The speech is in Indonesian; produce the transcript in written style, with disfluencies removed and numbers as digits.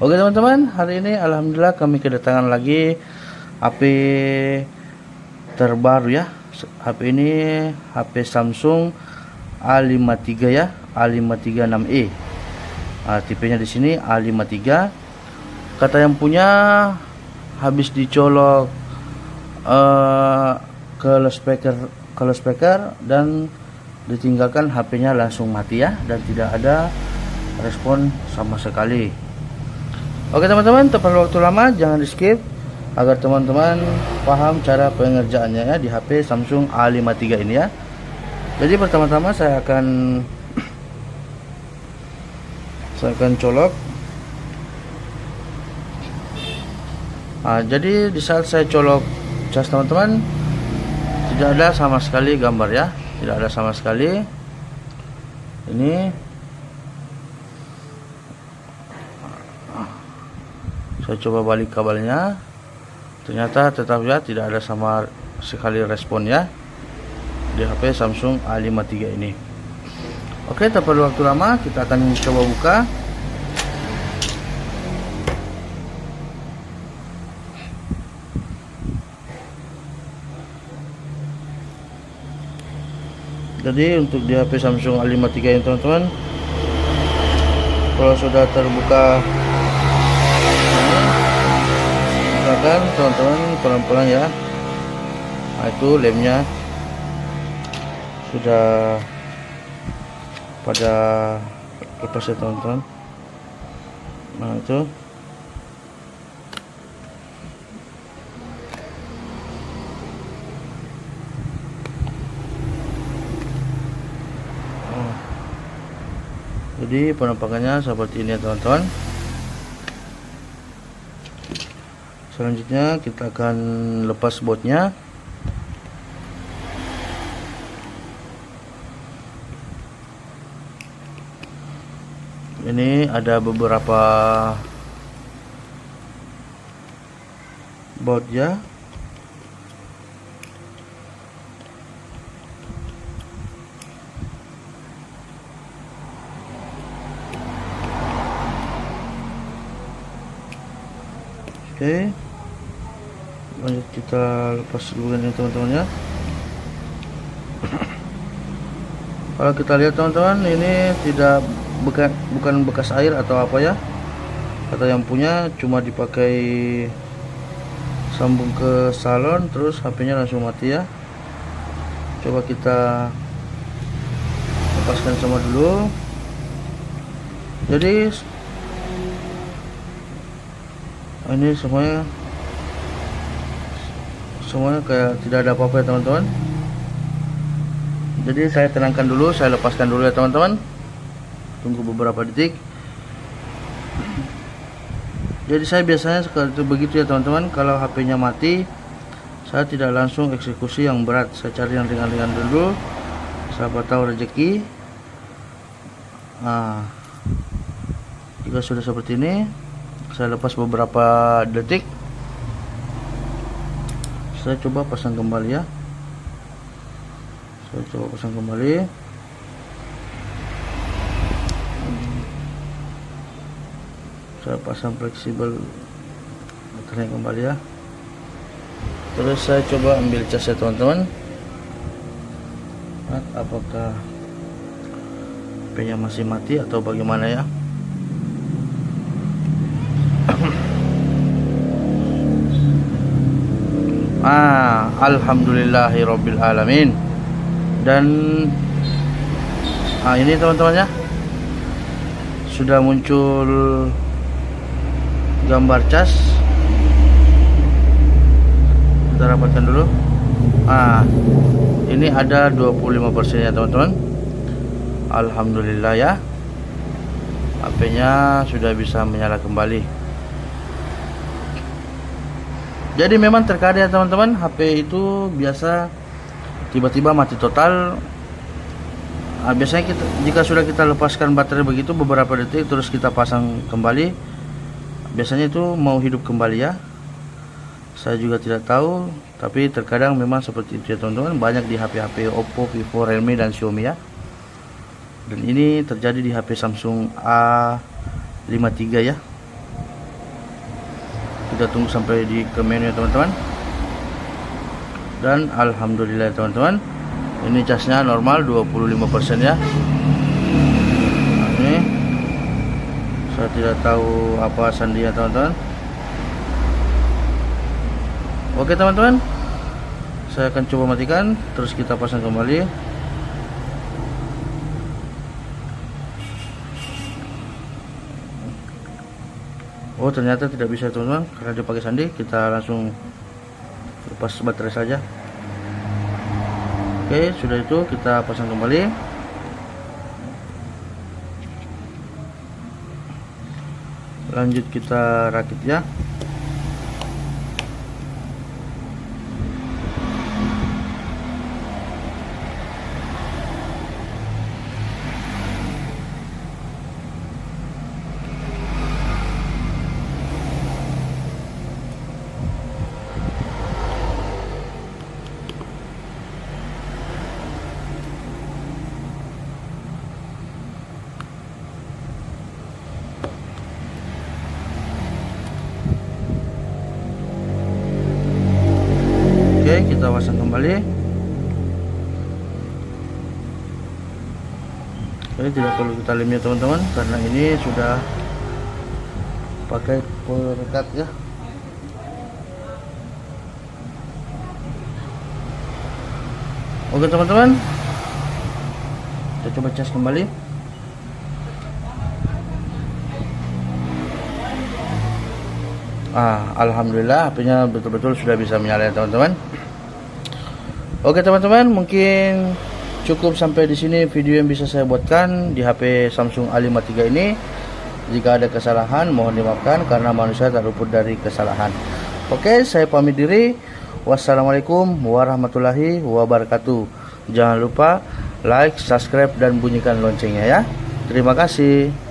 Oke teman-teman, hari ini alhamdulillah kami kedatangan lagi HP terbaru ya. HP ini HP Samsung A53 ya, A536e. Tipenya di sini A53. Kata yang punya habis dicolok ke speaker dan ditinggalkan, HP-nya langsung mati ya, dan tidak ada respon sama sekali. Oke teman-teman, tak perlu waktu lama, jangan di skip agar teman-teman paham cara pengerjaannya ya di HP Samsung A53 ini ya. Jadi pertama-tama saya akan colok. Jadi di saat saya colok cas teman-teman, tidak ada sama sekali gambar ya, tidak ada sama sekali. Ini saya coba balik kabelnya, ternyata tetap ya tidak ada sama sekali respon ya di HP Samsung A53 ini. Oke, tak perlu waktu lama, kita akan coba buka. Jadi untuk di HP Samsung A53 ini teman-teman, kalau sudah terbuka, silakan teman-teman pelan-pelan ya. Itu lemnya sudah pada lepas ya teman-teman. Itu jadi penampakannya seperti ini ya teman-teman. Selanjutnya kita akan lepas bautnya. Ini ada beberapa baut ya. Oke, lanjut kita lepas dulu ini teman-teman ya. Kalau kita lihat teman-teman, ini tidak bukan bekas air atau apa ya. Kata yang punya cuma dipakai sambung ke salon, terus HP-nya langsung mati ya. Coba kita lepaskan sama dulu. Jadi ini semuanya kayak tidak ada apa-apa ya teman-teman. Jadi saya tenangkan dulu, saya lepaskan dulu ya teman-teman. Tunggu beberapa detik. Jadi saya biasanya seperti begitu ya teman-teman. Kalau HP-nya mati, saya tidak langsung eksekusi yang berat, saya cari yang ringan-ringan dulu, siapa tahu rezeki. Jika sudah seperti ini, saya lepas beberapa detik. Saya coba pasang kembali ya. Saya coba pasang kembali. Saya pasang fleksibel baterainya kembali ya. Terus saya coba ambil cas ya teman-teman. Apakah HP-nya masih mati atau bagaimana ya? Alhamdulillahirabbil alamin. Dan ini teman-teman ya, sudah muncul gambar cas. Kita rapatkan dulu. Ini ada 25% ya teman-teman. Alhamdulillah ya, HP-nya sudah bisa menyala kembali. Jadi memang terkadang ya teman-teman, HP itu biasa tiba-tiba mati total. Biasanya jika sudah kita lepaskan baterai begitu beberapa detik terus kita pasang kembali, biasanya itu mau hidup kembali ya. Saya juga tidak tahu, tapi terkadang memang seperti itu ya teman-teman. Banyak di HP-HP Oppo, Vivo, Realme dan Xiaomi ya. Dan ini terjadi di HP Samsung A53 ya. Kita tunggu sampai ke menu ya teman-teman. Dan alhamdulillah teman-teman, ini casnya normal 25% ya. Nah, ini saya tidak tahu apa sandinya teman-teman. Oke teman-teman, saya akan coba matikan, terus kita pasang kembali. Oh ternyata tidak bisa teman-teman, karena dia pakai sandi. Kita langsung lepas baterai saja. Oke, sudah itu kita pasang kembali. Lanjut kita rakit ya. Oke, kita pasang kembali. Oke, tidak perlu kita lemnya teman-teman, karena ini sudah pakai perekat ya. Oke teman-teman, kita coba cas kembali. Alhamdulillah HP-nya betul-betul sudah bisa menyala ya teman-teman. Oke teman-teman, mungkin cukup sampai di sini video yang bisa saya buatkan di HP Samsung A53 ini. Jika ada kesalahan mohon dimaafkan, karena manusia tak luput dari kesalahan. Oke, saya pamit diri. Wassalamualaikum warahmatullahi wabarakatuh. Jangan lupa like, subscribe, dan bunyikan loncengnya ya. Terima kasih.